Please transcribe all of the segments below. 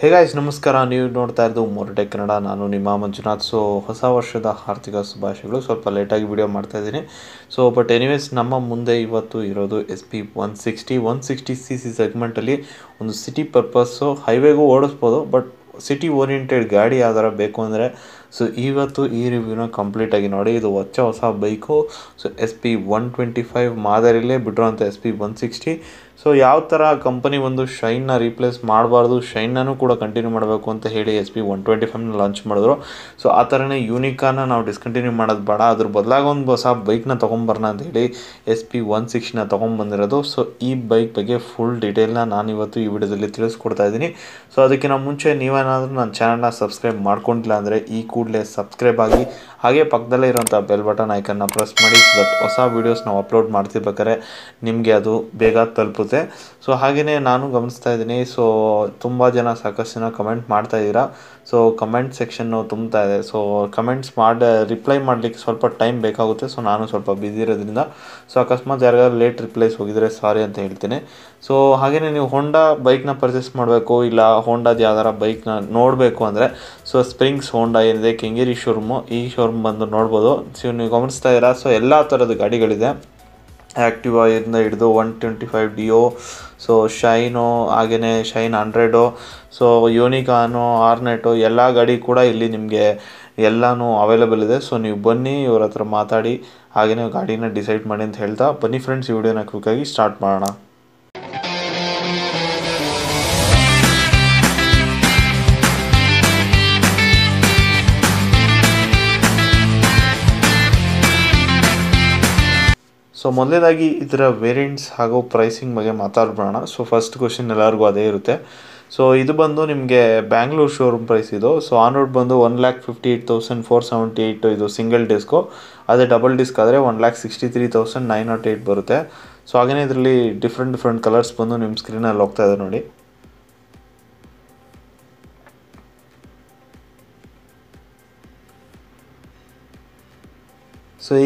Hey guys ನಮಸ್ಕಾರ. ನೀವು ನೋಡ್ತಾ ಇರೋದು ಮೋರ್ಟೆಕ್ ಕನ್ನಡ. ನಾನು ನಿಮ್ಮ ಮಂಜುನಾಥ್. ಸೊ ಹೊಸ ವರ್ಷದ ಆರ್ಥಿಕ ಶುಭಾಶಯಗಳು. ಸ್ವಲ್ಪ ಲೇಟಾಗಿ ವಿಡಿಯೋ ಮಾಡ್ತಾ ಇದ್ದೀನಿ. ಬಟ್ ಎನಿವೇಸ್ ನಮ್ಮ ಮುಂದೆ ಇವತ್ತು ಇರೋದು SP 160 cc ಸೆಗ್ಮೆಂಟಲ್ಲಿ ಒಂದು ಸಿಟಿ ಪರ್ಪಸ್ಸು ಹೈವೇಗೂ ಓಡಿಸ್ಬೋದು. ಬಟ್ ಸಿಟಿ ಓರಿಯೆಂಟೆಡ್ ಗಾಡಿ ಯಾವ್ದಾರ ಬೇಕು ಅಂದರೆ ಇವತ್ತು ಈ ರಿವ್ಯೂನ ಕಂಪ್ಲೀಟಾಗಿ ನೋಡಿ. ಇದು ಹೊಸ ಬೈಕು. SP 125 ಮಾದರಿಲೇ ಬಿಟ್ಟಿರೋಂಥ SP 160. ಯಾವ ಥರ ಕಂಪನಿ ಒಂದು ಶೈನ್ನ ರೀಪ್ಲೇಸ್ ಮಾಡಬಾರ್ದು, ಶೈನನ್ನು ಕೂಡ ಕಂಟಿನ್ಯೂ ಮಾಡಬೇಕು ಅಂತ ಹೇಳಿ SP 125ನ ಲಾಂಚ್ ಮಾಡಿದ್ರು. ಆ ಥರನೇ ಯೂನಿಕಾನ ನಾವು ಡಿಸ್ಕಂಟಿನ್ಯೂ ಮಾಡೋದು ಬೇಡ, ಅದ್ರ ಬದಲಾಗಿ ಒಂದು ಹೊಸ ಬೈಕ್ನ ತೊಗೊಂಬರೋಣ ಅಂತ ಹೇಳಿ SP 160ನ ತೊಗೊಂಬಂದಿರೋದು. ಈ ಬೈಕ್ ಬಗ್ಗೆ ಫುಲ್ ಡೀಟೇಲ್ನ ನಾನು ಇವತ್ತು ಈ ವಿಡಿಯೋದಲ್ಲಿ ತಿಳಿಸ್ಕೊಡ್ತಾ ಇದ್ದೀನಿ. ಅದಕ್ಕಿಂತ ಮುಂಚೆ ನೀವೇನಾದರೂ ನನ್ನ ಚಾನಲ್ನ ಸಬ್ಸ್ಕ್ರೈಬ್ ಮಾಡ್ಕೊಂಡಿಲ್ಲ ಅಂದರೆ ಈ ಕೂಡಲೇ ಸಬ್ಸ್ಕ್ರೈಬ್ ಆಗಿ, ಹಾಗೆ ಪಕ್ಕದಲ್ಲೇ ಇರೋಂಥ ಬೆಲ್ ಬಟನ್ ಐಕನ್ನ ಪ್ರೆಸ್ ಮಾಡಿ. ಹೊಸ ವೀಡಿಯೋಸ್ ನಾವು ಅಪ್ಲೋಡ್ ಮಾಡ್ತಿರ್ಬೇಕಾದ್ರೆ ನಿಮಗೆ ಅದು ಬೇಗ ತಲುಪುತ್ತೆ. ಹಾಗೆಯೇ ನಾನು ಗಮನಿಸ್ತಾ ಇದ್ದೀನಿ, ತುಂಬ ಜನ ಸಾಕಷ್ಟು ಜನ ಕಮೆಂಟ್ ಮಾಡ್ತಾ ಇದ್ದೀರಾ. ಕಮೆಂಟ್ ಸೆಕ್ಷನ್ನು ತುಂಬ್ತಾ ಇದೆ. ಕಮೆಂಟ್ಸ್ ರಿಪ್ಲೈ ಮಾಡಲಿಕ್ಕೆ ಸ್ವಲ್ಪ ಟೈಮ್ ಬೇಕಾಗುತ್ತೆ. ನಾನು ಸ್ವಲ್ಪ ಬ್ಯುಸಿ ಇರೋದ್ರಿಂದ ಅಕಸ್ಮಾತ್ ಯಾರಿಗಾದ್ರು ಲೇಟ್ ರಿಪ್ಲೈಸ್ ಹೋಗಿದರೆ ಸಾರಿ ಅಂತ ಹೇಳ್ತೀನಿ. ಹಾಗೆಯೇ ನೀವು ಹೋಂಡಾ ಬೈಕ್ನ ಪರ್ಚೇಸ್ ಮಾಡಬೇಕು, ಇಲ್ಲ ಹೋಂಡಾದ ಯಾವ್ದಾರ ಬೈಕ್ನ ನೋಡಬೇಕು ಅಂದರೆ ಸ್ಪ್ರಿಂಗ್ಸ್ ಹೋಂಡಾ ಏನಿದೆ ಕೆಂಗೇರಿ ಶೋರೂಮು, ಈ ಶೋರೂಮ್ ಬಂದು ನೋಡ್ಬೋದು. ನೀವು ಗಮನಿಸ್ತಾ ಇದ್ದೀರಾ. ಎಲ್ಲ ಥರದ ಗಾಡಿಗಳಿದೆ. ಆ್ಯಕ್ಟಿವಾ ಇಂದ ಹಿಡಿದು 125 ಡಿಯೋ, ಶೈನು, ಹಾಗೆಯೇ ಶೈನ್ 100, ಯೂನಿಕಾನು, ಆರ್ನೆಟು, ಎಲ್ಲ ಗಾಡಿ ಕೂಡ ಇಲ್ಲಿ ನಿಮಗೆ ಎಲ್ಲನೂ ಅವೈಲೇಬಲ್ ಇದೆ. ನೀವು ಬನ್ನಿ, ಇವ್ರ ಹತ್ರ ಮಾತಾಡಿ, ಹಾಗೆಯೇ ಗಾಡಿನ ಡಿಸೈಡ್ ಮಾಡಿ ಅಂತ ಹೇಳ್ತಾ ಬನ್ನಿ ಫ್ರೆಂಡ್ಸ್, ಈ ವಿಡಿಯೋನ ಕ್ವಿಕ್ಕಾಗಿ ಸ್ಟಾರ್ಟ್ ಮಾಡೋಣ. ಮೊದಲನೇದಾಗಿ ಇದರ ವೇರಿಯಂಟ್ಸ್ ಹಾಗೂ ಪ್ರೈಸಿಂಗ್ ಬಗ್ಗೆ ಮಾತಾಡ್ಬೋಣ. ಫಸ್ಟ್ ಕ್ವಶನ್ ಎಲ್ಲರಿಗೂ ಅದೇ ಇರುತ್ತೆ. ಇದು ಬಂದು ನಿಮಗೆ ಬ್ಯಾಂಗ್ಳೂರು ಶೋರೂಮ್ ಪ್ರೈಸ್ ಇದು. ಆನ್ ರೋಡ್ ಬಂದು 1,58,478 ಇದು ಸಿಂಗಲ್ ಡಿಸ್ಕು. ಅದೇ ಡಬಲ್ ಡಿಸ್ಕ್ ಆದರೆ 1,63,908 ಬರುತ್ತೆ. ಹಾಗೆಯೇ ಇದರಲ್ಲಿ ಡಿಫ್ರೆಂಟ್ ಕಲರ್ಸ್ ಬಂದು ನಿಮ್ಮ ಸ್ಕ್ರೀನಲ್ಲಿ ಹೋಗ್ತಾ ಇದೆ ನೋಡಿ.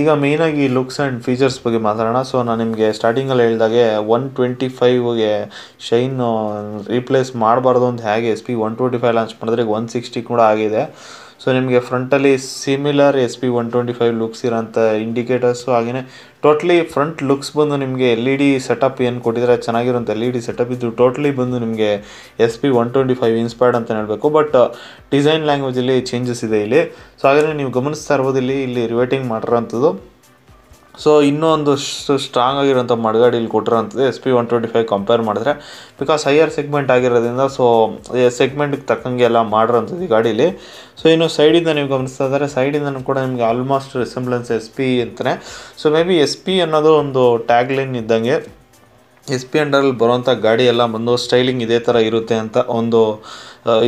ಈಗ ಮೇಯ್ನಾಗಿ ಲುಕ್ಸ್ ಆ್ಯಂಡ್ ಫೀಚರ್ಸ್ ಬಗ್ಗೆ ಮಾತಾಡೋಣ. ನಾನು ನಿಮಗೆ ಸ್ಟಾರ್ಟಿಂಗಲ್ಲಿ ಹೇಳಿದಾಗೆ 125ಗೆ ಶೈನ್ ರೀಪ್ಲೇಸ್ ಮಾಡಬಾರ್ದು ಅಂತ ಹೇಗೆ SP 125 ಲಾಂಚ್ ಮಾಡಿದ್ರೆ 160 ಕೂಡ ಆಗಿದೆ. ನಿಮಗೆ ಫ್ರಂಟಲ್ಲಿ ಸಿಮಿಲರ್ SP 125 ಲುಕ್ಸ್ ಇರೋಂಥ ಇಂಡಿಕೇಟರ್ಸು, ಹಾಗೆಯೇ ಟೋಟ್ಲಿ ಫ್ರಂಟ್ ಲುಕ್ಸ್ ಬಂದು ನಿಮಗೆ LED ಸೆಟಪ್ ಏನು ಕೊಟ್ಟಿದ್ದಾರೆ, ಚೆನ್ನಾಗಿರೋಂಥ LED ಸೆಟಪ್ ಇದು ಟೋಟ್ಲಿ ಬಂದು ನಿಮಗೆ SP 125 ಇನ್ಸ್ಪೈರ್ಡ್ ಅಂತ ಹೇಳಬೇಕು. ಬಟ್ ಡಿಸೈನ್ ಲ್ಯಾಂಗ್ವೇಜಲ್ಲಿ ಚೇಂಜಸ್ ಇದೆ ಇಲ್ಲಿ. ಹಾಗೆಯೇ ನೀವು ಗಮನಿಸ್ತಾ ಇರ್ಬೋದು ಇಲ್ಲಿ ರಿವೇಟಿಂಗ್ ಮಾಡಿರೋಂಥದ್ದು. ಇನ್ನೂ ಒಂದಷ್ಟು ಸ್ಟ್ರಾಂಗ್ ಆಗಿರೋಂಥ ಮಡ್ಗಾಡಿ ಇಲ್ಲಿ ಕೊಟ್ಟಿರೋಂಥದ್ದು SP 125 ಕಂಪೇರ್ ಮಾಡಿದ್ರೆ, ಬಿಕಾಸ್ ಹೈಯರ್ ಸೆಗ್ಮೆಂಟ್ ಆಗಿರೋದ್ರಿಂದ ಸೆಗ್ಮೆಂಟ್ಗೆ ತಕ್ಕಂಗೆ ಎಲ್ಲ ಮಾಡಿರೋಂಥದ್ದು ಈ ಗಾಡೀಲಿ. ಇನ್ನು ಸೈಡಿಂದ ನೀವು ಗಮನಿಸ್ತಾ ಇದ್ದಾರೆ, ಸೈಡಿಂದನೂ ಕೂಡ ನಿಮಗೆ ಆಲ್ಮೋಸ್ಟ್ ರಿಸೆಂಬ್ಲೆನ್ಸ್ SP ಅಂತಲೇ. ಮೇ ಬಿ SP ಅನ್ನೋದು ಒಂದು ಟ್ಯಾಗ್ ಲೈನ್ ಇದ್ದಂಗೆ SP ಅಂಡರಲ್ಲಿ ಬರೋಂಥ ಗಾಡಿ ಎಲ್ಲ ಬಂದು ಸ್ಟೈಲಿಂಗ್ ಇದೇ ಥರ ಇರುತ್ತೆ ಅಂತ ಒಂದು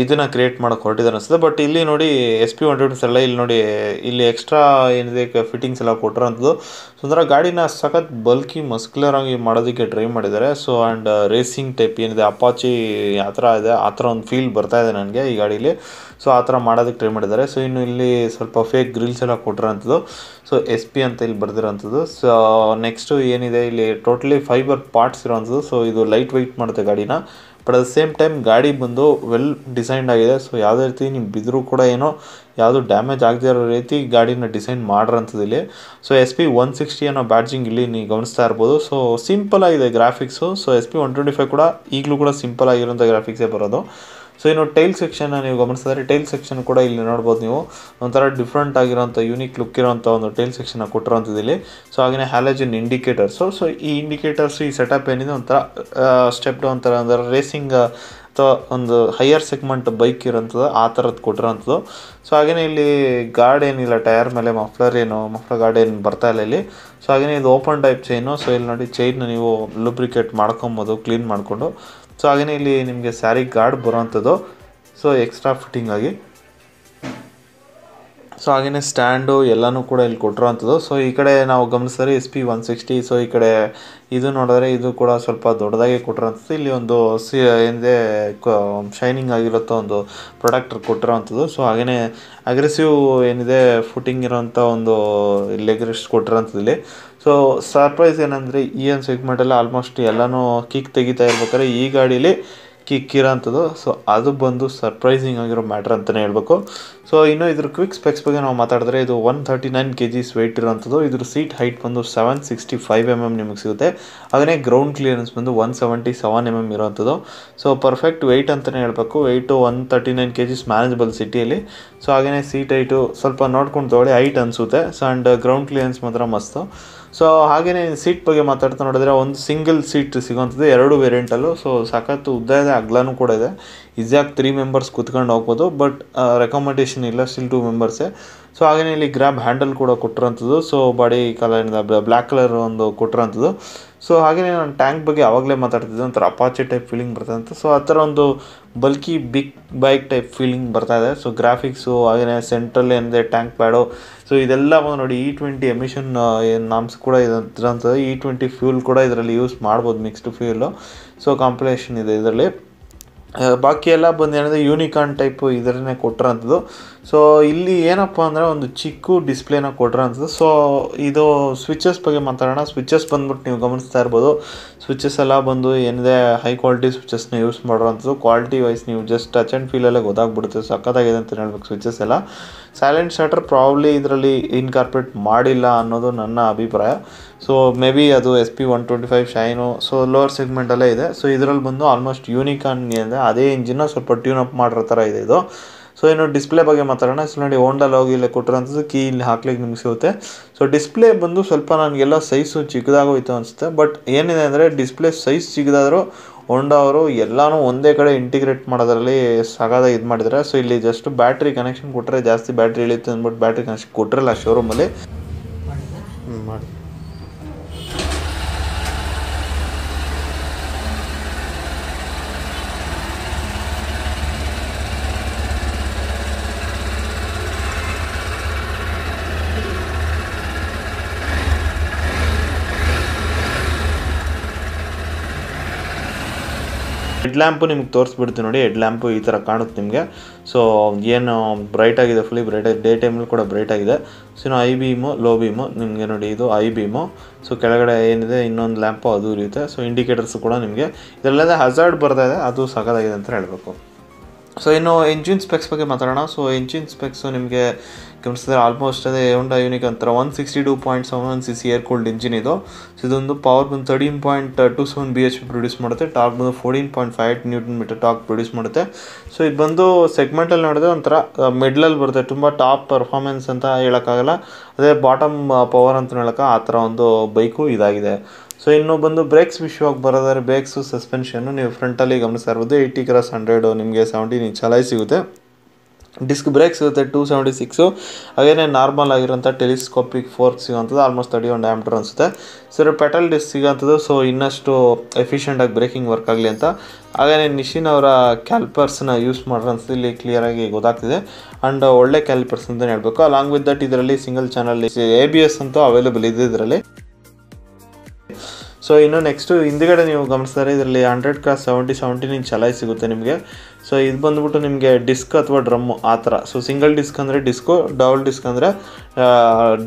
ಇದನ್ನು ಕ್ರಿಯೇಟ್ ಮಾಡೋಕ್ಕೆ ಹೊರಟಿದ್ದಾರೆ ಅನಿಸುತ್ತೆ. ಬಟ್ ಇಲ್ಲಿ ನೋಡಿ SP 125 ಎಲ್ಲ ಇಲ್ಲಿ ನೋಡಿ, ಇಲ್ಲಿ ಎಕ್ಸ್ಟ್ರಾ ಏನಿದೆ ಫಿಟ್ಟಿಂಗ್ಸ್ ಎಲ್ಲ ಕೊಟ್ಟಿರೋಂಥದ್ದು. ಗಾಡಿನ ಸಖತ್ ಬಲ್ಕಿ ಮಸ್ಕ್ಯುಲರ್ ಆಗಿ ಮಾಡೋದಕ್ಕೆ ಟ್ರೈ ಮಾಡಿದ್ದಾರೆ. ಆ್ಯಂಡ್ ರೇಸಿಂಗ್ ಟೈಪ್ ಏನಿದೆ ಅಪಾಚಿ ಆ ಥರ ಇದೆ, ಆ ಥರ ಒಂದು ಫೀಲ್ ಬರ್ತಾ ಇದೆ ನನಗೆ ಈ ಗಾಡೀಲಿ. ಆ ಥರ ಮಾಡೋದಕ್ಕೆ ಟ್ರೈ ಮಾಡಿದ್ದಾರೆ. ಇನ್ನು ಇಲ್ಲಿ ಸ್ವಲ್ಪ ಫೇಕ್ ಗ್ರಿಲ್ಸ್ ಎಲ್ಲ ಕೊಟ್ಟಿರೋಂಥದ್ದು. SP ಅಂತ ಇಲ್ಲಿ ಬರ್ದಿರೋಂಥದ್ದು. ನೆಕ್ಸ್ಟು ಏನಿದೆ ಇಲ್ಲಿ ಟೋಟಲಿ ಫೈಬರ್ ಪಾರ್ಟ್ಸ್ ಇರೋವಂಥದ್ದು. ಇದು ಲೈಟ್ ವೆಯ್ಟ್ ಮಾಡುತ್ತೆ ಗಾಡಿನ. But at the same time ಗಾಡಿ ಬಂದು ವೆಲ್ ಡಿಸೈನ್ಡ್ ಆಗಿದೆ. ಯಾವುದೇ ರೀತಿ ನೀವು ಬಿದ್ದರೂ ಕೂಡ ಯಾವುದು ಡ್ಯಾಮೇಜ್ ಆಗದೇ ಇರೋ ರೀತಿ ಗಾಡಿನ ಡಿಸೈನ್ ಮಾಡಿರೋಂಥದ್ದು ಇಲ್ಲಿ. SP 160 ಅನ್ನೋ ಬ್ಯಾಡ್ಜಿಂಗ್ ಇಲ್ಲಿ ನೀವು ಗಮನಿಸ್ತಾ ಇರ್ಬೋದು. ಸಿಂಪಲ್ ಆಗಿದೆ ಗ್ರಾಫಿಕ್ಸು. SP 125 ಕೂಡ ಈಗಲೂ ಕೂಡ ಸಿಂಪಲ್ ಆಗಿರೋಂಥ ಗ್ರಾಫಿಕ್ಸೇ ಬರೋದು. ಇನ್ನು ಟೈಲ್ ಸೆಕ್ಷನ್ನ ನೀವು ಗಮನಿಸಿದ್ರೆ, ಟೈಲ್ ಸೆಕ್ಷನ್ ಕೂಡ ಇಲ್ಲಿ ನೋಡ್ಬೋದು ನೀವು, ಒಂಥರ ಡಿಫ್ರೆಂಟ್ ಆಗಿರೋಂಥ ಯೂನಿಕ್ ಲುಕ್ ಇರೋಂಥ ಒಂದು ಟೈಲ್ ಸೆಕ್ಷನ್ನ ಕೊಟ್ಟಿರೋಂಥದ್ದು ಇಲ್ಲಿ. ಹಾಗೆಯೇ ಹ್ಯಾಲಜನ್ ಇಂಡಿಕೇಟರ್ಸು. ಈ ಇಂಡಿಕೇಟರ್ಸು ಈ ಸೆಟಪ್ ಏನಿದೆ ಒಂಥರ ಸ್ಟೆಪ್ ಒಂಥರ ರೇಸಿಂಗ್ ಅಥವಾ ಒಂದು ಹೈಯರ್ ಸೆಗ್ಮೆಂಟ್ ಬೈಕ್ ಇರೋಂಥದ್ದು ಆ ಥರದ್ದು ಕೊಟ್ಟಿರೋಂಥದ್ದು. ಹಾಗೆಯೇ ಇಲ್ಲಿ ಗಾರ್ಡ್ ಏನಿಲ್ಲ, ಟೈರ್ ಮೇಲೆ ಮಫ್ಲರ್ ಗಾರ್ಡ್ ಏನು ಬರ್ತಾ ಇಲ್ಲ ಇಲ್ಲಿ. ಹಾಗೆಯೇ ಇದು ಓಪನ್ ಟೈಪ್ ಚೈನು. ಇಲ್ಲಿ ನೋಡಿ ಚೈನ್ನ ನೀವು ಲುಬ್ರಿಕೇಟ್ ಮಾಡ್ಕೊಬೋದು ಕ್ಲೀನ್ ಮಾಡಿಕೊಂಡು. ಹಾಗೆಯೇ ಇಲ್ಲಿ ನಿಮಗೆ ಸ್ಯಾರಿ ಗಾರ್ಡ್ ಬರೋವಂಥದ್ದು ಎಕ್ಸ್ಟ್ರಾ ಫಿಟ್ಟಿಂಗ್ ಆಗಿ. ಹಾಗೆಯೇ ಸ್ಟ್ಯಾಂಡು ಎಲ್ಲನೂ ಕೂಡ ಇಲ್ಲಿ ಕೊಟ್ಟಿರೋವಂಥದ್ದು. ಈ ಕಡೆ ನಾವು ಗಮನಿಸಿದ್ರೆ SP 160. ಈ ಕಡೆ ಇದು ನೋಡಿದ್ರೆ ಇದು ಕೂಡ ಸ್ವಲ್ಪ ದೊಡ್ಡದಾಗಿ ಕೊಟ್ಟಿರೋಂಥದ್ದು. ಇಲ್ಲಿ ಒಂದು ಏನಿದೆ ಶೈನಿಂಗ್ ಆಗಿರುತ್ತೋ ಒಂದು ಪ್ರಾಡಕ್ಟ್ ಕೊಟ್ಟಿರೋವಂಥದ್ದು. ಹಾಗೆಯೇ ಅಗ್ರೆಸಿವ್ ಏನಿದೆ ಫುಟಿಂಗ್ ಇರೋಂಥ ಒಂದು ಲೆಗ್ ರೆಸ್ಟ್ ಕೊಟ್ಟಿರೋಂಥದ್ದು ಇಲ್ಲಿ. ಸರ್ಪ್ರೈಸ್ ಏನಂದರೆ ಈ ಒಂದು ಸೆಗ್ಮೆಂಟಲ್ಲಿ ಆಲ್ಮೋಸ್ಟ್ ಎಲ್ಲನೂ ಕಿಕ್ ತೆಗಿತಾ ಇರ್ಬೇಕಾದ್ರೆ ಈ ಗಾಡೀಲಿ ಕಿಕ್ಕಿರೋಂಥದ್ದು. ಸೊ ಅದು ಬಂದು ಸರ್ಪ್ರೈಸಿಂಗ್ ಆಗಿರೋ ಮ್ಯಾಟ್ರ್ ಅಂತಲೇ ಹೇಳ್ಬೇಕು. ಸೊ ಇನ್ನು ಇದ್ರ ಕ್ವಿಕ್ ಸ್ಪೆಕ್ಸ್ ಬಗ್ಗೆ ನಾವು ಮಾತಾಡಿದ್ರೆ ಇದು 139 kgs ವೆಯ್ಟ್ ಇರೋಂಥದ್ದು. ಇದ್ರ ಸೀಟ್ ಹೈಟ್ ಬಂದು 765 mm ನಿಮಗೆ ಸಿಗುತ್ತೆ. ಹಾಗೆಯೇ ಗ್ರೌಂಡ್ ಕ್ಲಿಯರೆನ್ಸ್ ಬಂದು 177 mm ಇರೋಂಥದ್ದು. ಸೊ ಪರ್ಫೆಕ್ಟ್ ವೆಯ್ಟ್ ಅಂತಲೇ ಹೇಳ್ಬೇಕು. ವೆಯ್ಟು 139 kgs ಮ್ಯಾನೇಜಬಲ್ ಸಿಟಿಯಲ್ಲಿ. ಸೊ ಹಾಗೆಯೇ ಸೀಟ್ ಹೈಟು ಸ್ವಲ್ಪ ನೋಡ್ಕೊಂಡು ತೊಗೊಳ್ಳಿ, ಹೈಟ್ ಅನಿಸುತ್ತೆ. ಸೊ ಆ್ಯಂಡ್ ಗ್ರೌಂಡ್ ಕ್ಲಿಯರೆನ್ಸ್ ಮಾತ್ರ ಮಸ್ತು. ಸೊ ಹಾಗೆಯೇ ಸೀಟ್ ಬಗ್ಗೆ ಮಾತಾಡ್ತಾ ನೋಡಿದ್ರೆ ಒಂದು ಸಿಂಗಲ್ ಸೀಟ್ ಸಿಗೋಂಥದ್ದು 2 ವೇರಿಯಂಟಲ್ಲೂ. ಸೊ ಸಖತ್ತು ಉದ್ದ ಇದೆ, ಅಗ್ಲನೂ ಕೂಡ ಇದೆ. ಈಸಿಯಾಗಿ 3 ಮೆಂಬರ್ಸ್ ಕೂತ್ಕೊಂಡು ಹೋಗ್ಬೋದು. ಬಟ್ ರೆಕಮೆಂಡೇಷನ್ ಇಲ್ಲ, ಸ್ಟಿಲ್ 2 ಮೆಂಬರ್ಸೇ. ಸೊ ಹಾಗೆಯೇ ಇಲ್ಲಿ ಗ್ರ್ಯಾಬ್ ಹ್ಯಾಂಡಲ್ ಕೂಡ ಕೊಟ್ಟಿರೋಂಥದ್ದು. ಸೊ ಬಾಡಿ ಕಲರಿಂದ ಬ್ಲ್ಯಾಕ್ ಕಲರ್ ಒಂದು ಕೊಟ್ಟಿರೋಂಥದ್ದು. ಸೊ ಹಾಗೆಯೇ ನಾನು ಟ್ಯಾಂಕ್ ಬಗ್ಗೆ ಆವಾಗಲೇ ಮಾತಾಡ್ತಿದ್ದೆ, ಒಂಥರ ಅಪಾಚೆ ಟೈಪ್ ಫೀಲಿಂಗ್ ಬರ್ತದೆ ಅಂತ. ಸೊ ಆ ಥರ ಒಂದು bulky big bike type feeling ಬರ್ತಾಯಿದೆ. ಸೊ ಗ್ರಾಫಿಕ್ಸು ಹಾಗೆಯೇ ಸೆಂಟ್ರಲ್ ಏನಿದೆ ಟ್ಯಾಂಕ್ ಪ್ಯಾಡು, ಸೊ ಇದೆಲ್ಲ ಬಂದು ನೋಡಿ E20 ಎಮಿಷನ್ ಏನು ನಾಮ್ಸ್ ಕೂಡ ಇರೋಂಥದ್ದು. E20 ಫ್ಯೂಲ್ ಕೂಡ ಇದರಲ್ಲಿ ಯೂಸ್ ಮಾಡ್ಬೋದು, ಮಿಕ್ಸ್ಡ್ ಫ್ಯೂಲು. ಸೊ ಕಾಂಪ್ಲೇಷನ್ ಇದೆ ಇದರಲ್ಲಿ. ಬಾಕಿ ಎಲ್ಲ ಬಂದು ಏನಿದೆ ಯೂನಿಕಾರ್ನ್ ಟೈಪು ಇದರನ್ನೇ ಕೊಟ್ಟಿರೋಂಥದ್ದು. ಸೊ ಇಲ್ಲಿ ಏನಪ್ಪ ಅಂದರೆ ಒಂದು ಚಿಕ್ಕ ಡಿಸ್ಪ್ಲೇನ ಕೊಟ್ಟಿರೋಂಥದ್ದು. ಸೊ ಇದು ಸ್ವಿಚಸ್ ಬಗ್ಗೆ ಮಾತಾಡೋಣ. ಸ್ವಿಚಸ್ ಬಂದ್ಬಿಟ್ಟು ನೀವು ಗಮನಿಸ್ತಾ ಇರ್ಬೋದು. ಸ್ವಿಚಸ್ ಎಲ್ಲ ಬಂದು ಏನಿದೆ ಹೈ ಕ್ವಾಲಿಟಿ ಸ್ವಿಚಸ್ನ ಯೂಸ್ ಮಾಡೋವಂಥದ್ದು. ಕ್ವಾಲಿಟಿ ವೈಸ್ ನೀವು ಜಸ್ಟ್ ಟಚ್ ಆ್ಯಂಡ್ ಫೀಲಲ್ಲೇ ಗೊತ್ತಾಗ್ಬಿಡುತ್ತೆ, ಸಖತ್ತಾಗಿದೆ ಅಂತ ಹೇಳ್ಬೇಕು ಸ್ವಿಚಸ್ ಎಲ್ಲ. ಸೈಲೆಂಟ್ ಸ್ಟಾರ್ಟರ್ ಪ್ರಾಬ್ಲಿ ಇದರಲ್ಲಿ ಇನ್ಕಾರ್ಪೊರೇಟ್ ಮಾಡಿಲ್ಲ ಅನ್ನೋದು ನನ್ನ ಅಭಿಪ್ರಾಯ. ಸೊ ಮೇ ಬಿ ಅದು SP125 ಶೈನು ಸೊ ಲೋವರ್ ಸೆಗ್ಮೆಂಟಲ್ಲೇ ಇದೆ. ಸೊ ಇದರಲ್ಲಿ ಬಂದು ಆಲ್ಮೋಸ್ಟ್ ಯೂನಿಕಾರ್ನ್ ಏನಿದೆ ಅದೇ ಇಂಜಿನ್ನ ಸ್ವಲ್ಪ ಟ್ಯೂನ್ ಅಪ್ ಮಾಡಿರೋ ಥರ ಇದೆ ಇದು. ಸೊ ಇನ್ನು ಡಿಸ್ಪ್ಲೇ ಬಗ್ಗೆ ಮಾತಾಡೋಣ. ಸೊ ನೋಡಿ ಹೋಂಡಾ ಲೋಗೋ ಇಲ್ಲೇ ಕೊಟ್ಟಿರೋಂಥದ್ದು, ಕೀ ಇಲ್ಲಿ ಹಾಕ್ಲಿಕ್ಕೆ ನಿಮ್ಗೆ ಸಿಗುತ್ತೆ. ಸೊ ಡಿಸ್ಪ್ಲೇ ಬಂದು ಸ್ವಲ್ಪ ನನಗೆಲ್ಲ ಸೈಜು ಚಿಕ್ಕದಾಗೋಯ್ತು ಅನಿಸುತ್ತೆ. ಬಟ್ ಏನಿದೆ ಅಂದರೆ ಡಿಸ್ಪ್ಲೇ ಸೈಜ್ ಚಿಕ್ಕದಾದರೂ ಹೋಂಡಾ ಅವರು ಎಲ್ಲನೂ ಒಂದೇ ಕಡೆ ಇಂಟಿಗ್ರೇಟ್ ಮಾಡೋದ್ರಲ್ಲಿ ಸಗದಾಗಿ ಇದು ಮಾಡಿದ್ದಾರೆ. ಸೊ ಇಲ್ಲಿ ಜಸ್ಟ್ ಬ್ಯಾಟ್ರಿ ಕನೆಕ್ಷನ್ ಕೊಟ್ಟರೆ ಜಾಸ್ತಿ ಬ್ಯಾಟ್ರಿ ಇಳಿಯುತ್ತೆ ಅಂದ್ಬಿಟ್ಟು ಬ್ಯಾಟ್ರಿ ಕನೆಕ್ಷನ್ ಕೊಟ್ಟಿರಲ್ಲ ಶೋರೂಮಲ್ಲಿ ಮಾಡಿ. ಹೆಡ್ ಲ್ಯಾಂಪು ನಿಮ್ಗೆ ತೋರಿಸ್ಬಿಡ್ತೀವಿ ನೋಡಿ. ಹೆಡ್ ಲ್ಯಾಂಪು ಈ ಥರ ಕಾಣುತ್ತೆ ನಿಮಗೆ. ಸೊ ಏನು ಬ್ರೈಟ್ ಆಗಿದೆ, ಫುಲ್ಲಿ ಬ್ರೈಟ್ ಆಗಿದೆ. ಡೇ ಟೈಮಲ್ಲಿ ಕೂಡ ಬ್ರೈಟ್ ಆಗಿದೆ. ಸೊ ಇನ್ನು ಐ ಬೀಮು, ಲೋ ಬೀಮು ನಿಮಗೆ ನೋಡಿ, ಇದು ಐ ಬೀಮು. ಸೊ ಕೆಳಗಡೆ ಏನಿದೆ ಇನ್ನೊಂದು ಲ್ಯಾಂಪು ಅದು ಇರುತ್ತೆ. ಸೊ ಇಂಡಿಕೇಟರ್ಸು ಕೂಡ ನಿಮಗೆ ಇದೆಲ್ಲದೇ ಹಜಾರ್ಡ್ ಬರ್ತಾ ಇದೆ, ಅದು ಸಖತ್ತಾಗಿದೆ ಅಂತ ಹೇಳಬೇಕು. ಸೊ ಇನ್ನು ಎಂಜಿನ್ ಸ್ಪೆಕ್ಸ್ ಬಗ್ಗೆ ಮಾತಾಡೋಣ. ಸೊ ಎಂಜಿನ್ ಸ್ಪೆಕ್ಸು ನಿಮಗೆ ಗಮನಿಸಿದ್ರೆ ಆಲ್ಮೋಸ್ಟ್ ಅದೇ ಹೋಂಡಾ ಯೂನಿಕ್ ಅಂತಾರೆ 162.71 cc ಏರ್ ಕೂಲ್ಡ್ ಇಂಜಿನ್ ಇದು. ಸೊ ಇದೊಂದು ಪವರ್ ಬಂದು 13.27 bhp ಪ್ರೊಡ್ಯೂಸ್ ಮಾಡುತ್ತೆ. ಟಾರ್ಕ್ ಬಂದು 14.58 Nm ಟಾರ್ಕ್ ಪ್ರೊಡ್ಯೂಸ್ ಮಾಡುತ್ತೆ. ಸೊ ಇದು ಬಂದು ಸೆಗ್ಮೆಂಟಲ್ಲಿ ನೋಡಿದ್ರೆ ಒಂಥರ ಮಿಡ್ಲಲ್ಲಿ ಬರುತ್ತೆ. ತುಂಬ ಟಾಪ್ ಪರ್ಫಾರ್ಮೆನ್ಸ್ ಅಂತ ಹೇಳೋಕ್ಕಾಗಲ್ಲ, ಅದೇ ಬಾಟಮ್ ಪವರ್ ಅಂತ ಹೇಳೋಕ್ಕೆ ಆ ಥರ ಒಂದು ಬೈಕು ಇದಾಗಿದೆ. ಸೊ ಇನ್ನು ಬಂದು ಬ್ರೇಕ್ಸ್ ವಿಷಯವಾಗಿ ಬರೋದಾದ್ರೆ ಬ್ರೇಕ್ಸು ಸಸ್ಪೆನ್ಷನ್ನು ನೀವು ಫ್ರಂಟಲ್ಲಿ ಗಮನಿಸ್ತಾ ಇರ್ಬೋದು. 80x100 ನಿಮಗೆ 17 ಇಂಚ್ ಅಲಾಯ್ ಸಿಗುತ್ತೆ. ಡಿಸ್ಕ್ ಬ್ರೇಕ್ ಸಿಗುತ್ತೆ 276. ಹಾಗೆಯೇ ನಾರ್ಮಲ್ ಆಗಿರೋಂಥ ಟೆಲಿಸ್ಕೋಪಿಕ್ ಫೋರ್ಕ್ ಸಿಗೋಂಥದ್ದು ಆಲ್ಮೋಸ್ಟ್ 31 diameter ಅನಿಸುತ್ತೆ. ಸೊ ಪೆಟಲ್ ಡಿಸ್ಕ್ ಸಿಗೋಂಥದ್ದು ಸೊ ಇನ್ನಷ್ಟು ಎಫಿಷಿಯೆಂಟಾಗಿ ಬ್ರೇಕಿಂಗ್ ವರ್ಕ್ ಆಗಲಿ ಅಂತ. ಹಾಗೆಯೇ ನಿಶಿನ್ ಅವರ ಕ್ಯಾಲ್ಪರ್ಸ್ನ ಯೂಸ್ ಮಾಡೋಂಥದ್ದು ಇಲ್ಲಿ ಕ್ಲಿಯರಾಗಿ ಗೊತ್ತಾಗ್ತಿದೆ. ಆ್ಯಂಡ್ ಒಳ್ಳೆ ಕ್ಯಾಲ್ಪರ್ಸ್ ಅಂತಲೇ ಹೇಳಬೇಕು. ಅಲಾಂಗ್ ವಿತ್ ದಟ್ ಇದರಲ್ಲಿ ಸಿಂಗಲ್ ಚಾನಲ್ ABS ಅಂತೂ ಅವೈಲೇಬಲ್ ಇದೆ ಇದರಲ್ಲಿ. ಸೊ ಇನ್ನು ನೆಕ್ಸ್ಟು ಹಿಂದ್ಗಡೆ ನೀವು ಗಮನಿಸಿದರೆ ಇದರಲ್ಲಿ 100x17 ಇಂಚ್ ಅಲಾಯ್ ಸಿಗುತ್ತೆ ನಿಮಗೆ. ಸೊ ಇದು ಬಂದುಬಿಟ್ಟು ನಿಮಗೆ ಡಿಸ್ಕ್ ಅಥವಾ ಡ್ರಮ್ಮು ಆ ಥರ. ಸೊ ಸಿಂಗಲ್ ಡಿಸ್ಕ್ ಅಂದರೆ ಡಿಸ್ಕು, ಡಬಲ್ ಡಿಸ್ಕ್ ಅಂದರೆ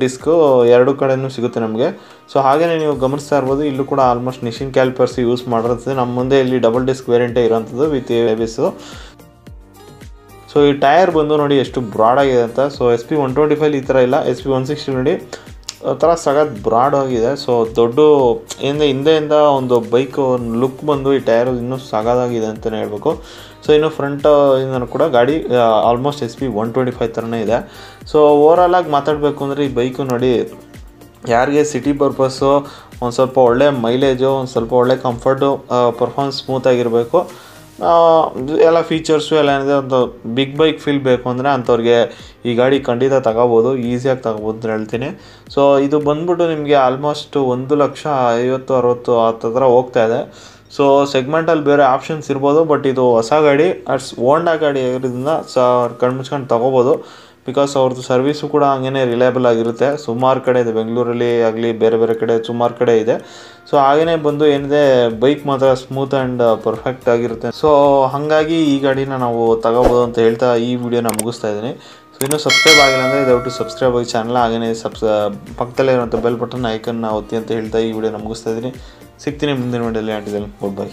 ಡಿಸ್ಕು, ಎರಡು ಕಡೆಯೂ ಸಿಗುತ್ತೆ ನಮಗೆ. ಸೊ ಹಾಗೆಯೇ ನೀವು ಗಮನಿಸ್ತಾ ಇರ್ಬೋದು, ಇಲ್ಲೂ ಕೂಡ ಆಲ್ಮೋಸ್ಟ್ ನಿಶಿನ್ ಕ್ಯಾಲ್ಪರ್ಸ್ ಯೂಸ್ ಮಾಡಿರ್ತದೆ. ನಮ್ಮ ಮುಂದೆ ಇಲ್ಲಿ ಡಬಲ್ ಡಿಸ್ಕ್ ವೇರಿಯಂಟೇ ಇರೋಂಥದ್ದು ವಿತ್ ABS. ಸೊ ಈ ಟೈರ್ ಬಂದು ನೋಡಿ ಎಷ್ಟು ಬ್ರಾಡ್ ಆಗಿದೆ ಅಂತ. ಸೊ SP125 ಈ ಥರ ಇಲ್ಲ, SP160 ನೋಡಿ ಒಂಥರ ಸಗತ್ ಬ್ರಾಡ್ ಆಗಿದೆ. ಸೊ ದೊಡ್ಡ ಹಿಂದೆಯಿಂದ ಒಂದು ಬೈಕ್ ಲುಕ್ ಬಂದು ಈ ಟೈರು ಇನ್ನೂ ಸಗದಾಗಿದೆ ಅಂತಲೇ ಹೇಳ್ಬೇಕು. ಸೊ ಇನ್ನು ಫ್ರಂಟ್ ಇಂದ ಕೂಡ ಗಾಡಿ ಆಲ್ಮೋಸ್ಟ್ SP125 ಥರನೇ ಇದೆ. ಸೊ ಓವರಾಲಾಗಿ ಮಾತಾಡಬೇಕು ಅಂದರೆ ಈ ಬೈಕು ನೋಡಿ ಯಾರಿಗೆ ಸಿಟಿ ಪರ್ಪಸ್ಸು, ಒಂದು ಸ್ವಲ್ಪ ಒಳ್ಳೆ ಮೈಲೇಜು, ಒಂದು ಸ್ವಲ್ಪ ಒಳ್ಳೆ ಕಂಫರ್ಟು, ಪರ್ಫಾರ್ಮೆನ್ಸ್ ಸ್ಮೂತಾಗಿರಬೇಕು, ಎಲ್ಲ ಫೀಚರ್ಸು ಎಲ್ಲ ಏನಿದೆ ಒಂದು ಬಿಗ್ ಬೈಕ್ ಫೀಲ್ ಬೇಕು ಅಂದರೆ ಅಂಥವ್ರಿಗೆ ಈ ಗಾಡಿ ಖಂಡಿತ ತಗೋಬೋದು, ಈಸಿಯಾಗಿ ತಗೋಬೋದು ಅಂತ ಹೇಳ್ತೀನಿ. ಸೊ ಇದು ಬಂದ್ಬಿಟ್ಟು ನಿಮಗೆ ಆಲ್ಮೋಸ್ಟ್ 1,50,60 ಆ ಥರ ಹೋಗ್ತಾ ಇದೆ. ಸೊ ಸೆಗ್ಮೆಂಟಲ್ಲಿ ಬೇರೆ ಆಪ್ಷನ್ಸ್ ಇರ್ಬೋದು, ಬಟ್ ಇದು ಹೊಸ ಗಾಡಿ ಹೋಂಡಾ ಗಾಡಿ ಆಗಿರೋದ್ರಿಂದ ಕಣ್ಮುಚ್ಕೊಂಡು ತೊಗೋಬೋದು. ಬಿಕಾಸ್ ಅವ್ರದ್ದು ಸರ್ವಿಸು ಕೂಡ ಹಂಗೇ ರಿಲಯಬಲ್ ಆಗಿರುತ್ತೆ. ಸುಮಾರು ಕಡೆ ಇದೆ, ಬೆಂಗಳೂರಲ್ಲಿ ಆಗಲಿ ಬೇರೆ ಬೇರೆ ಕಡೆ ಸುಮಾರು ಕಡೆ ಇದೆ. ಸೊ ಹಾಗೆಯೇ ಬಂದು ಏನಿದೆ ಬೈಕ್ ಮಾತ್ರ ಸ್ಮೂತ್ ಆ್ಯಂಡ್ ಪರ್ಫೆಕ್ಟ್ ಆಗಿರುತ್ತೆ. ಸೊ ಹಾಗಾಗಿ ಈ ಗಾಡಿನ ನಾವು ತಗೋಬೋದು ಅಂತ ಹೇಳ್ತಾ ಈ ವಿಡಿಯೋನ ಮುಗಿಸ್ತಾ ಇದ್ದೀನಿ. ಸೊ ಇನ್ನೂ ಸಬ್ಸ್ಕ್ರೈಬ್ ಆಗಿಲ್ಲ ಅಂದರೆ ದಯವಿಟ್ಟು ಸಬ್ಸ್ಕ್ರೈಬ್ ಆಗಿ ಚಾನಲ್, ಹಾಗೆಯೇ ಪಕ್ಕದಲ್ಲೇ ಇರುವಂಥ ಬೆಲ್ ಬಟನ್ ಐಕನ್ನ ಒತ್ತಿ ಅಂತ ಹೇಳ್ತಾ ಈ ವಿಡಿಯೋನ ಮುಗಿಸ್ತಾ ಇದ್ದೀನಿ. ಸಿಗ್ತೀನಿ ಮುಂದಿನ ವಿಡಿಯೋದಲ್ಲಿ. Good bye.